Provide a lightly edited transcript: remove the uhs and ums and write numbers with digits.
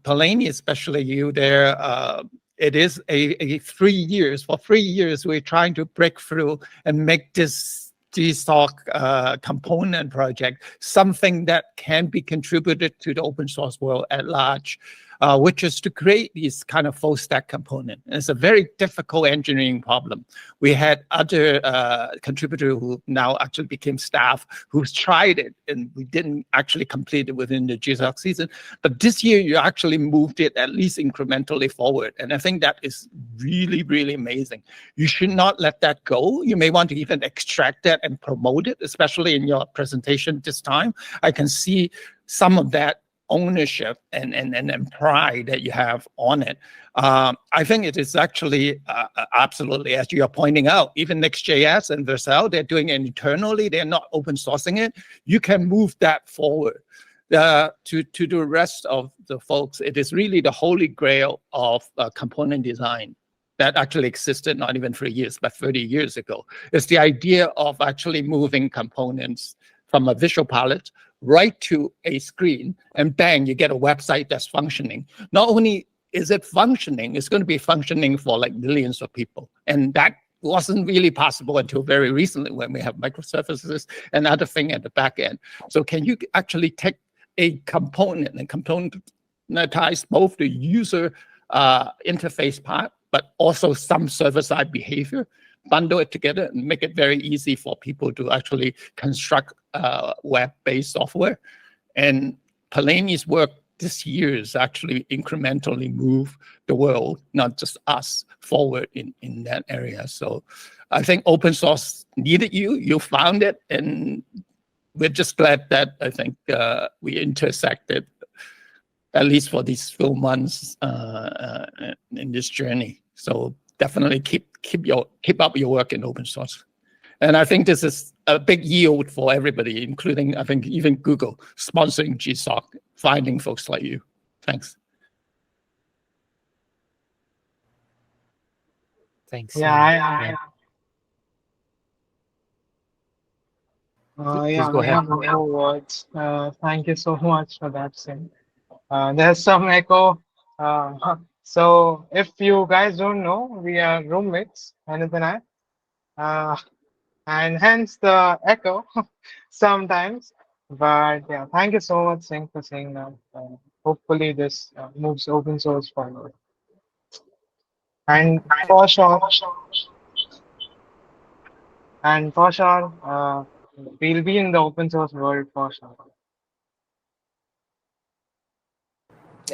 Palani, especially you there, it is a 3 years. For 3 years, we're trying to break through and make this GSOC component project something that can be contributed to the open source world at large, which is to create these kind of full stack component. And it's a very difficult engineering problem. We had other contributors who now actually became staff who's tried it, and we didn't actually complete it within the GSOC season. But this year, you actually moved it at least incrementally forward. And I think that is really, really amazing. You should not let that go. You may want to even extract that and promote it, especially in your presentation this time. I can see some of that ownership and pride that you have on it. I think it is actually absolutely, as you are pointing out, even Next.js and Vercel, they're doing it internally. They're not open sourcing it. You can move that forward. To the rest of the folks, it is really the holy grail of component design that actually existed not even 3 years, but 30 years ago. It's the idea of actually moving components from a visual palette right to a screen, and bang, you get a website that's functioning. Not only is it functioning, it's going to be functioning for like millions of people. And that wasn't really possible until very recently when we have microservices and other thing at the back end. So can you actually take a component and componentize both the user interface part, but also some server-side behavior, bundle it together and make it very easy for people to actually construct web-based software. And Palani's work this year is actually incrementally move the world, not just us, forward in that area. So I think open source needed you found it, and we're just glad that I think we intersected, at least for these few months in this journey. So definitely keep up your work in open source. And I think this is a big yield for everybody, including, I think, even Google sponsoring GSOC, finding folks like you. Thanks. Thanks. Yeah, Please go I ahead. have no words. Thank you so much for that, Sim. There's some echo. So if you guys don't know, we are roommates, Anand and I, and hence the echo sometimes. But yeah, thank you so much, Singh, for saying that. Hopefully, this moves open source forward. And for sure, we'll be in the open source world for sure.